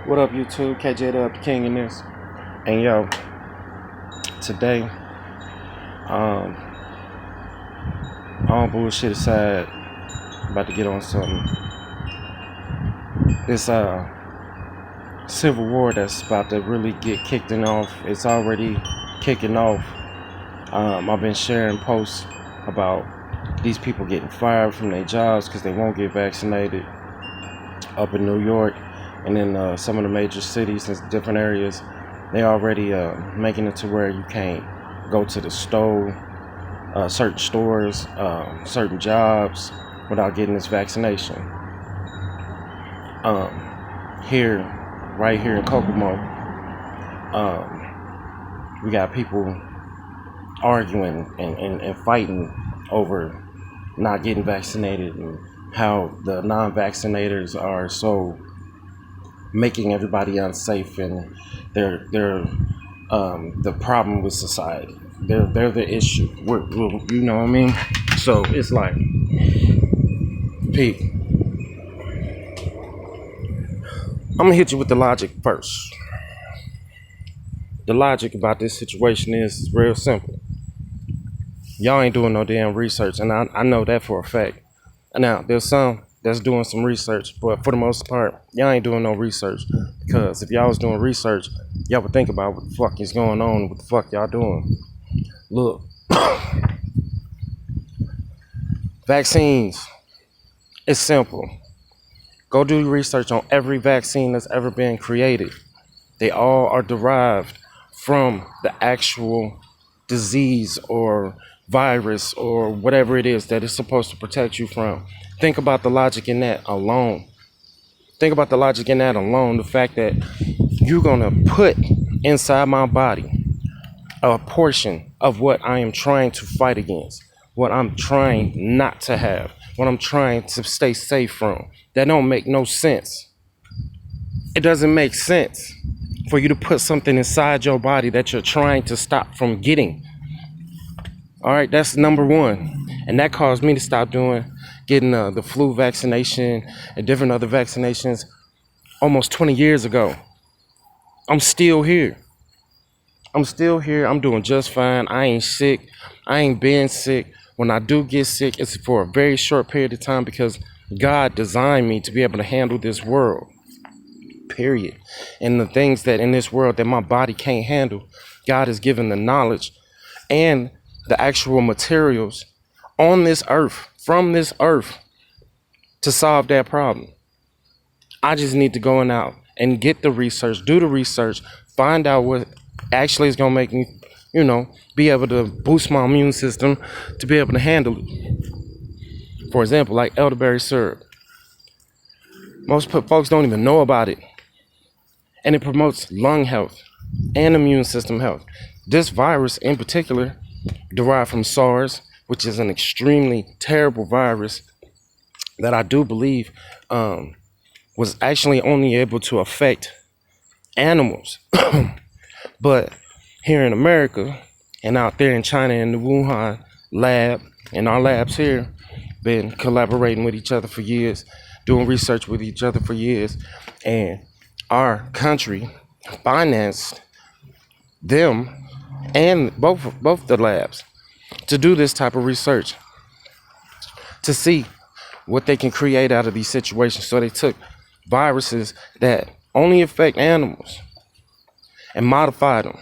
What up, YouTube? KJ the King in this. And yo, today, all bullshit aside, about to get on something. This civil war that's about to really get kicked off. It's already kicking off. I've been sharing posts about these people getting fired from their jobs because they won't get vaccinated up in New York. And in some of the major cities and different areas, they already making it to where you can't go to the store, certain stores, certain jobs without getting this vaccination. Right here in Kokomo, we got people arguing and fighting over not getting vaccinated and how the non-vaccinators are so making everybody unsafe, and they're the problem with society. They're the issue. You know what I mean? So it's like, Pete, I'm gonna hit you with the logic first. The logic about this situation is real simple. Y'all ain't doing no damn research, and I know that for a fact. Now, there's some that's doing some research, but for the most part, y'all ain't doing no research. Because if y'all was doing research, y'all would think about what the fuck is going on, what the fuck y'all doing. Look, vaccines, it's simple. Go do research on every vaccine that's ever been created. They all are derived from the actual disease or virus or whatever it is that it's supposed to protect you from. Think about the logic in that alone. Think about the logic in that alone. The fact that you're gonna put inside my body a portion of what I am trying to fight against, what I'm trying not to have, what I'm trying to stay safe from. That don't make no sense. It doesn't make sense for you to put something inside your body that you're trying to stop from getting. All right, that's number one. And that caused me to stop getting the flu vaccination and different other vaccinations almost 20 years ago. I'm still here. I'm doing just fine. I ain't sick. I ain't been sick. When I do get sick, it's for a very short period of time because God designed me to be able to handle this world. Period. And the things that in this world that my body can't handle, God has given the knowledge and the actual materials on this earth, from this earth, to solve that problem. I just need to go out and get the research, do the research, find out what actually is going to make me, be able to boost my immune system to be able to handle it. For example, like elderberry syrup. Most folks don't even know about it. And it promotes lung health and immune system health. This virus in particular, derived from SARS, which is an extremely terrible virus that I do believe was actually only able to affect animals. But here in America and out there in China in the Wuhan lab, and our labs here, been collaborating with each other for years, doing research with each other for years, and our country financed them and both the labs to do this type of research, to see what they can create out of these situations. So they took viruses that only affect animals and modified them,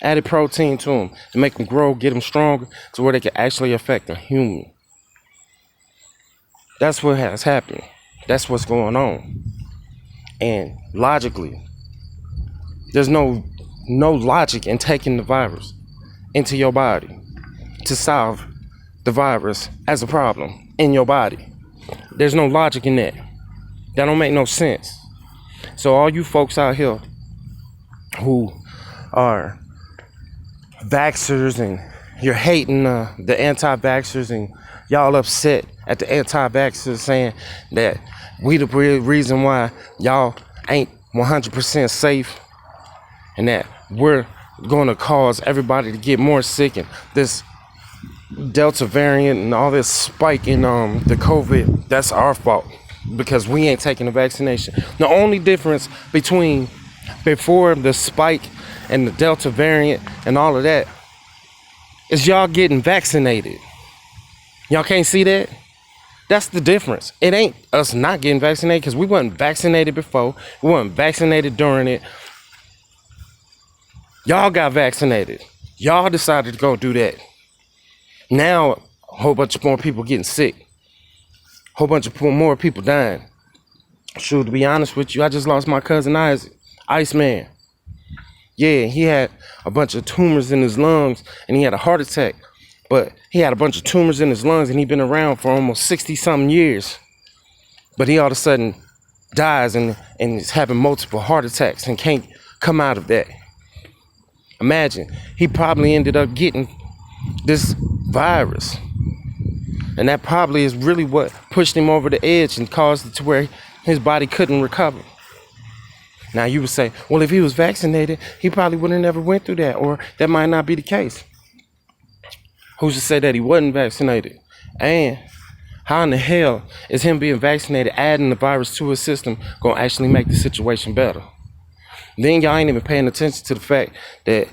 added protein to them to make them grow, get them stronger to where they can actually affect a human. That's what has happened. That's what's going on. And logically, there's no logic in taking the virus into your body to solve the virus as a problem in your body. There's no logic in that. That don't make no sense. So all you folks out here who are vaxxers and you're hating the anti-vaxxers and y'all upset at the anti-vaxxers saying that we the reason why y'all ain't 100% safe and that we're going to cause everybody to get more sick, and this Delta variant and all this spike in the COVID, that's our fault. because we ain't taking the vaccination. The only difference between before the spike and the Delta variant and all of that is y'all getting vaccinated. Y'all can't see that? That's the difference. It ain't us not getting vaccinated because we wasn't vaccinated before. We wasn't vaccinated during it. Y'all got vaccinated. Y'all decided to go do that. Now, a whole bunch of more people getting sick. A whole bunch of more people dying. Sure, to be honest with you, I just lost my cousin Isaac, Iceman. Yeah, he had a bunch of tumors in his lungs and he had a heart attack. But he had a bunch of tumors in his lungs and he'd been around for almost 60-something years. But he all of a sudden dies and is having multiple heart attacks and can't come out of that. Imagine, he probably ended up getting this virus. And that probably is really what pushed him over the edge and caused it to where his body couldn't recover. Now you would say, well, if he was vaccinated, he probably would have never went through that, or that might not be the case. Who's to say that he wasn't vaccinated? And how in the hell is him being vaccinated, adding the virus to his system, gonna actually make the situation better? Then y'all ain't even paying attention to the fact that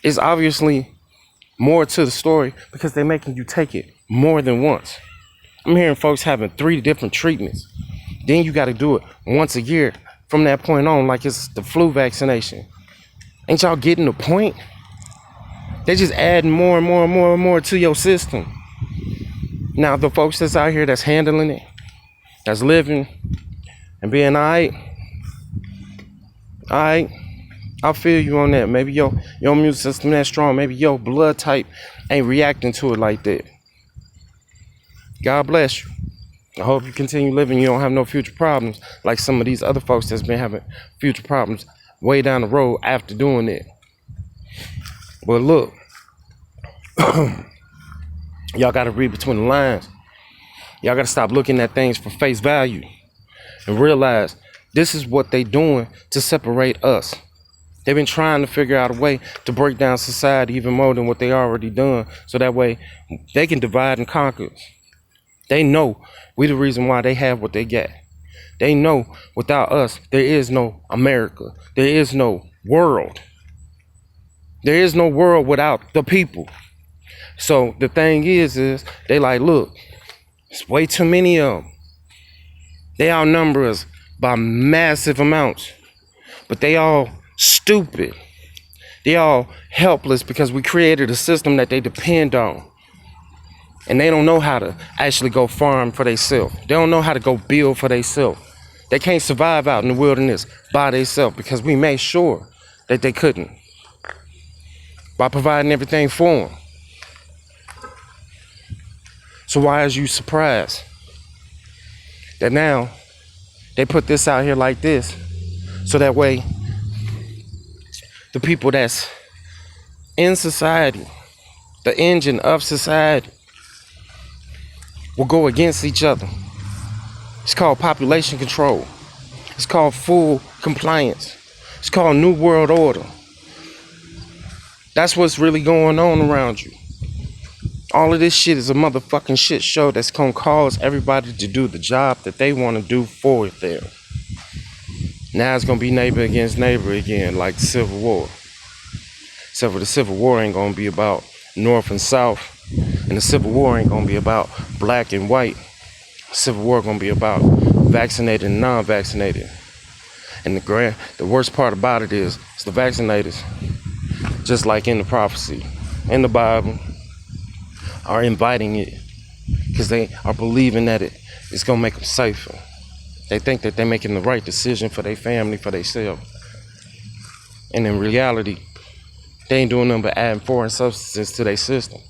it's obviously more to the story because they're making you take it more than once. I'm hearing folks having 3 different treatments. Then you got to do it once a year from that point on, like it's the flu vaccination. Ain't y'all getting the point? They just adding more and more and more and more to your system. Now, the folks that's out here that's handling it, that's living and being all right, I feel you on that. Maybe your immune system that strong. Maybe your blood type ain't reacting to it like that. God bless you. I hope you continue living. You don't have no future problems like some of these other folks that's been having future problems way down the road after doing it. But look, y'all got to read between the lines. Y'all got to stop looking at things for face value and realize this is what they doing to separate us. They've been trying to figure out a way to break down society even more than what they already done, so that way they can divide and conquer. They know we the reason why they have what they got. They know without us, there is no America. There is no world. There is no world without the people. So the thing is they like, look, it's way too many of them. They outnumber us by massive amounts, but they all stupid. They all helpless because we created a system that they depend on. And they don't know how to actually go farm for themselves. They don't know how to go build for themselves. They can't survive out in the wilderness by themselves because we made sure that they couldn't by providing everything for them. So why is you surprised that now they put this out here like this, so that way the people that's in society, the engine of society, will go against each other? It's called population control. It's called full compliance. It's called New World Order. That's what's really going on around you. All of this shit is a motherfucking shit show that's gonna cause everybody to do the job that they want to do for them. Now it's gonna be neighbor against neighbor again, like the Civil War. Except for the Civil War ain't gonna be about North and South, and the Civil War ain't gonna be about black and white. The Civil War gonna be about vaccinated and non-vaccinated. And the worst part about it is it's the vaccinators, just like in the prophecy, in the Bible, are inviting it because they are believing that it's gonna make them safer. They think that they're making the right decision for their family, for themselves. And in reality, they ain't doing nothing but adding foreign substances to their system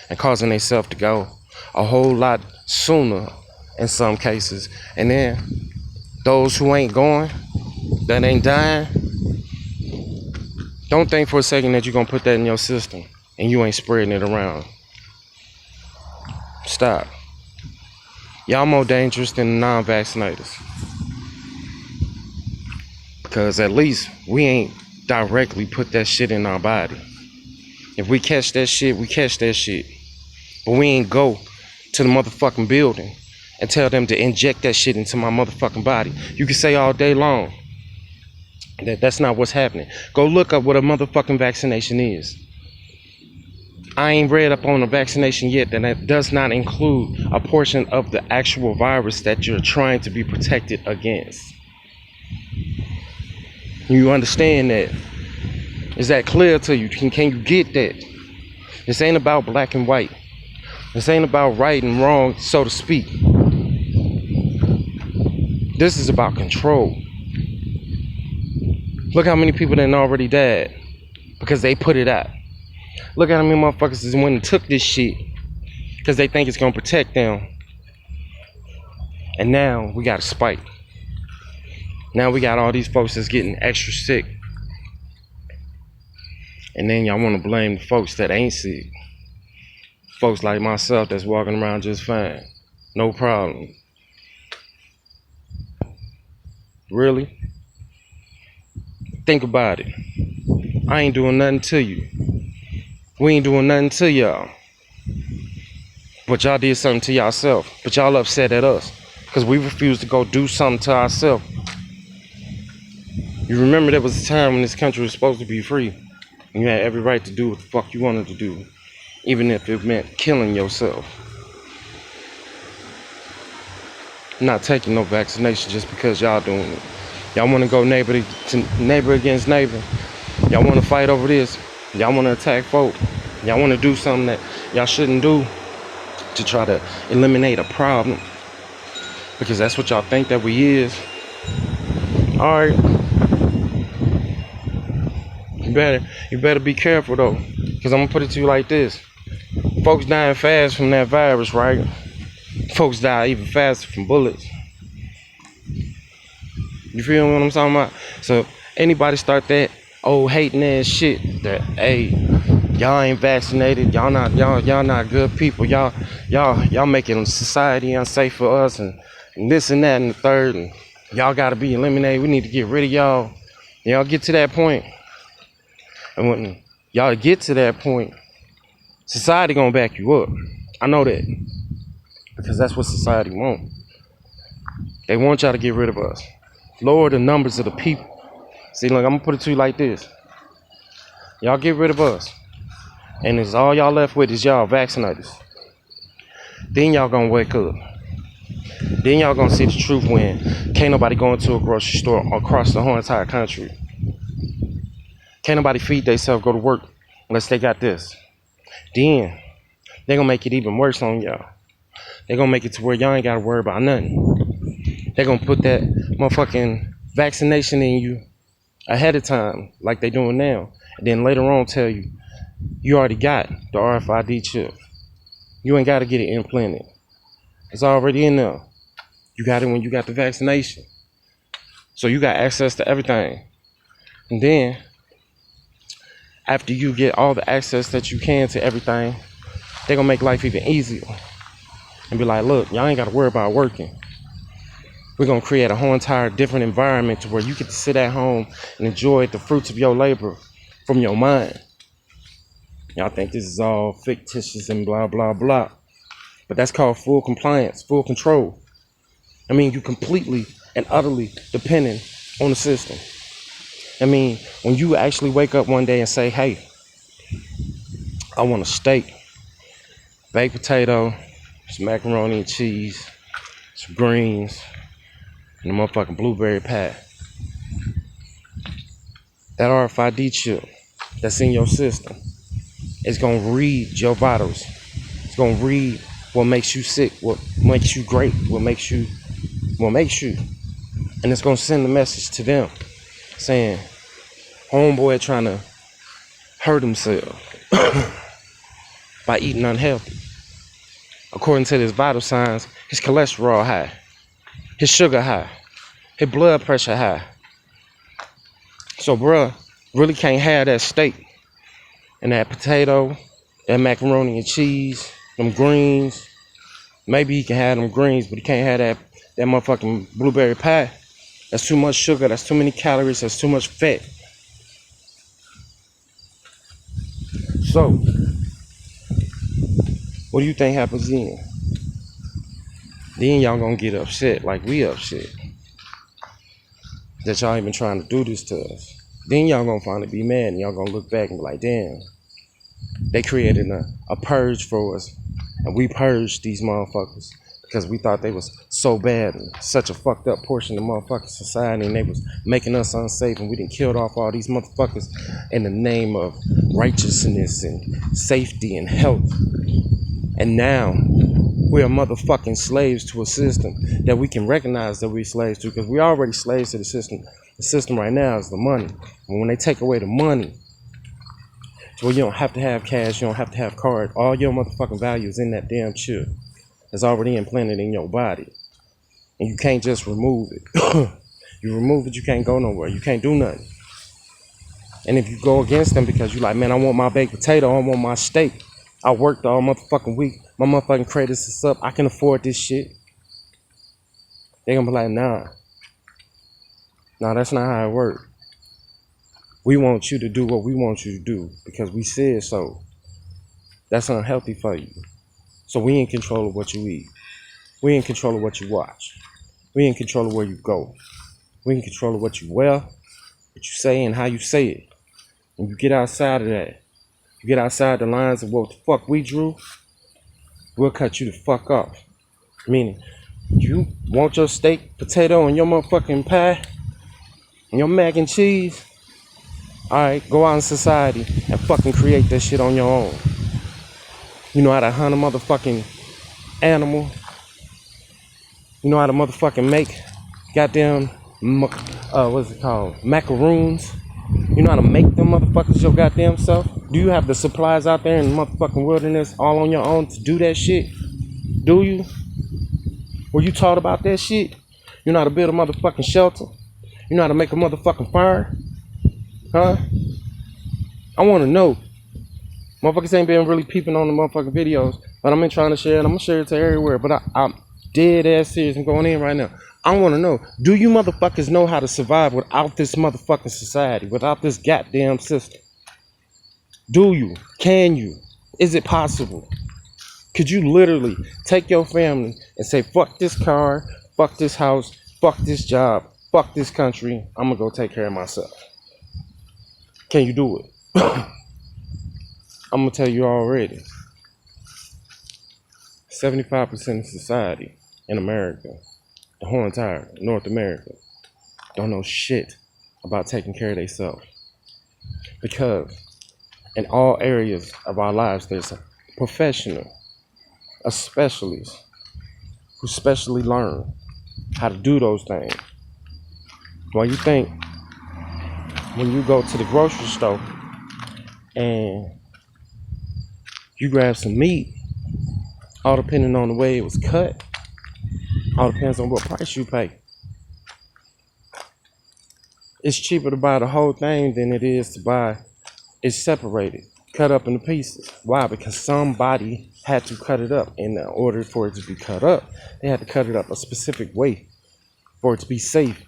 and causing themselves to go a whole lot sooner in some cases. And then those who ain't going, that ain't dying, don't think for a second that you're gonna put that in your system and you ain't spreading it around. Stop. Y'all more dangerous than the non-vaccinators. Because at least we ain't directly put that shit in our body. If we catch that shit, we catch that shit. But we ain't go to the motherfucking building and tell them to inject that shit into my motherfucking body. You can say all day long that that's not what's happening. Go look up what a motherfucking vaccination is. I ain't read up on a vaccination yet that does not include a portion of the actual virus that you're trying to be protected against. You understand that? Is that clear to you? Can you get that? This ain't about black and white. This ain't about right and wrong, so to speak. This is about control. Look how many people that already died because they put it out. Look how many motherfuckers is when they took this shit because they think it's gonna protect them. And now we got a spike. Now we got all these folks that's getting extra sick. And then y'all wanna blame the folks that ain't sick. Folks like myself that's walking around just fine. No problem. Really? Think about it. I ain't doing nothing to you. We ain't doing nothing to y'all. But y'all did something to yourself. But y'all upset at us because we refused to go do something to ourselves. You remember there was a time when this country was supposed to be free. And you had every right to do what the fuck you wanted to do. Even if it meant killing yourself. I'm not taking no vaccination just because y'all doing it. Y'all want to go neighbor against neighbor. Y'all want to fight over this. Y'all want to attack folk. Y'all want to do something that y'all shouldn't do to try to eliminate a problem. Because that's what y'all think that we is. Alright. You better be careful though. Because I'm going to put it to you like this. Folks dying fast from that virus, right? Folks die even faster from bullets. You feel what I'm talking about? So anybody start that old hating ass shit that hey, y'all ain't vaccinated, y'all not good people, y'all making society unsafe for us and this and that and the third, and y'all gotta be eliminated. We need to get rid of y'all. Y'all get to that point. And when y'all get to that point, society gonna back you up. I know that. Because that's what society want. They want y'all to get rid of us. Lower the numbers of the people. See, look, I'm gonna put it to you like this. Y'all get rid of us. And it's all y'all left with is y'all vaccinators. Then y'all gonna wake up. Then y'all gonna see the truth when can't nobody go into a grocery store across the whole entire country. Can't nobody feed themselves, go to work unless they got this. Then they gonna make it even worse on y'all. They gonna make it to where y'all ain't gotta worry about nothing. They gonna put that motherfucking vaccination in you ahead of time, like they doing now. And then later on tell you, you already got the RFID chip. You ain't gotta get it implanted. It's already in there. You got it when you got the vaccination. So you got access to everything. And then, after you get all the access that you can to everything, they gonna make life even easier. And be like, look, y'all ain't gotta worry about working. We're gonna create a whole entire different environment to where you get to sit at home and enjoy the fruits of your labor from your mind. Y'all think this is all fictitious and blah, blah, blah. But that's called full compliance, full control. I mean, you completely and utterly dependent on the system. I mean, when you actually wake up one day and say, hey, I want a steak, baked potato, some macaroni and cheese, some greens, and a motherfucking blueberry pie. That RFID chip that's in your system is gonna read your vitals. It's gonna read what makes you sick, what makes you great, what makes you. And it's gonna send a message to them saying, homeboy trying to hurt himself by eating unhealthy. According to his vital signs, his cholesterol high, his sugar high, his blood pressure high. So bruh really can't have that steak and that potato, that macaroni and cheese, them greens. Maybe he can have them greens, but he can't have that motherfucking blueberry pie. That's too much sugar, that's too many calories, that's too much fat. So, what do you think happens then? Then y'all gonna get upset like we upset that y'all even trying to do this to us. Then y'all gonna finally be mad and y'all gonna look back and be like, damn, they created a purge for us and we purged these motherfuckers because we thought they was so bad and such a fucked up portion of motherfucking society and they was making us unsafe and we done killed off all these motherfuckers in the name of righteousness and safety and health. And now we're motherfucking slaves to a system that we can recognize that we're slaves to because we're already slaves to the system. The system right now is the money. And when they take away the money, so you don't have to have cash, you don't have to have cards, all your motherfucking value is in that damn chip. It's already implanted in your body. And you can't just remove it. You remove it, you can't go nowhere. You can't do nothing. And if you go against them because you like, man, I want my baked potato, I want my steak. I worked all motherfucking week. My motherfucking credits is up. I can afford this shit. They gonna be like, nah. Nah, that's not how it works. We want you to do what we want you to do because we said so. That's unhealthy for you. So we in control of what you eat. We in control of what you watch. We in control of where you go. We in control of what you wear, what you say, and how you say it. When you get outside of that, you get outside the lines of what the fuck we drew, we'll cut you the fuck off. Meaning, you want your steak, potato, and your motherfucking pie, and your mac and cheese, alright, go out in society and fucking create that shit on your own. You know how to hunt a motherfucking animal. You know how to motherfucking make goddamn, what's it called? Macaroons. You know how to make them motherfuckers your goddamn self? Do you have the supplies out there in the motherfucking wilderness all on your own to do that shit? Do you? Were you taught about that shit? You know how to build a motherfucking shelter? You know how to make a motherfucking fire? Huh? I want to know. Motherfuckers ain't been really peeping on the motherfucking videos, but I'm trying to share it. I'm going to share it to everywhere, but I'm dead ass serious. I'm going in right now. I want to know, do you motherfuckers know how to survive without this motherfucking society, without this goddamn system? Do you? Can you? Is it possible? Could you literally take your family and say, fuck this car, fuck this house, fuck this job, fuck this country, I'm going to go take care of myself? Can you do it? I'm going to tell you already. 75% of society in America, the whole entire North America, don't know shit about taking care of themselves. Because in all areas of our lives, there's a professional, a specialist who specially learn how to do those things. Why you think when you go to the grocery store and you grab some meat, all depending on the way it was cut, all depends on what price you pay. It's cheaper to buy the whole thing than it is to buy it separated, cut up into pieces. Why? Because somebody had to cut it up. In order for it to be cut up, they had to cut it up a specific way for it to be safe.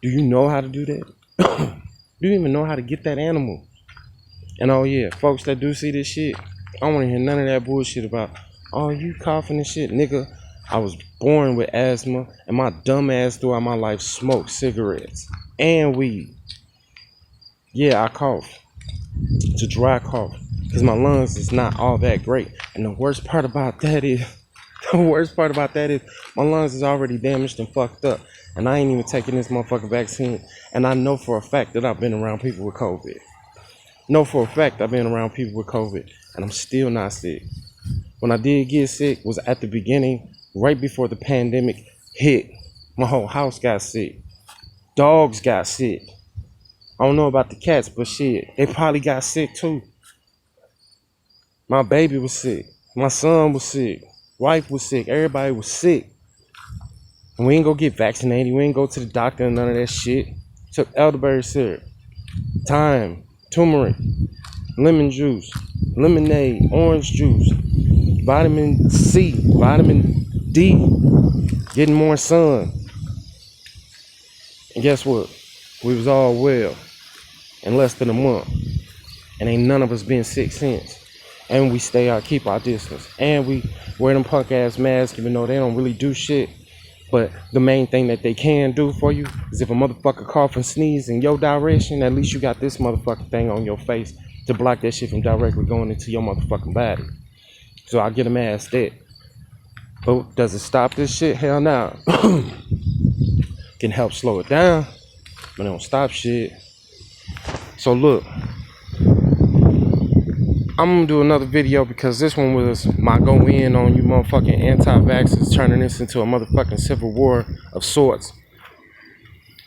Do you know how to do that? Do you even know how to get that animal? And oh yeah, folks that do see this shit, I don't want to hear none of that bullshit about, oh, you coughing and shit. Nigga, I was born with asthma and my dumb ass throughout my life smoked cigarettes and weed. Yeah, I cough. It's a dry cough because my lungs is not all that great. And the worst part about that is, my lungs is already damaged and fucked up. And I ain't even taking this motherfucking vaccine. And I know for a fact that I've been around people with COVID. Know for a fact I've been around people with COVID and I'm still not sick. When I did get sick was at the beginning, right before the pandemic hit. My whole house got sick. Dogs got sick. I don't know about the cats, but shit, they probably got sick too. My baby was sick. My son was sick. Wife was sick. Everybody was sick. And we ain't go get vaccinated. We ain't go to the doctor and none of that shit. Took elderberry syrup, thyme, turmeric, lemon juice, lemonade, orange juice, vitamin C, vitamin D, getting more sun. And guess what? We was all well in less than a month. And ain't none of us been sick since. and we keep our distance, and we wear them punk ass masks, even though they don't really do shit. But the main thing that they can do for you is if a motherfucker cough and sneeze in your direction, at least you got this motherfucking thing on your face to block that shit from directly going into your motherfucking body. So I get them asked that. But does it stop this shit? Hell no. Can help slow it down, but it don't stop shit. So look, I'm gonna do another video because this one was my go in on you motherfucking anti-vaxxers, turning this into a motherfucking civil war of sorts.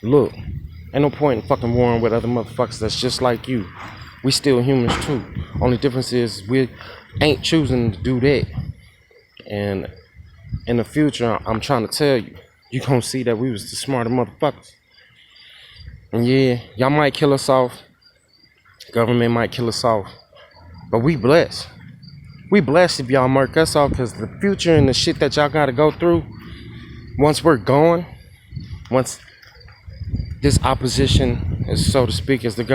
Look, ain't no point in fucking warring with other motherfuckers that's just like you. We still humans too. Only difference is we ain't choosing to do that. And in the future, I'm trying to tell you, you gonna see that we was the smarter motherfuckers. And yeah, y'all might kill us off. Government might kill us off. But we blessed. We blessed if y'all mark us off, because the future and the shit that y'all gotta go through, once we're gone, once this opposition, is so to speak, as the government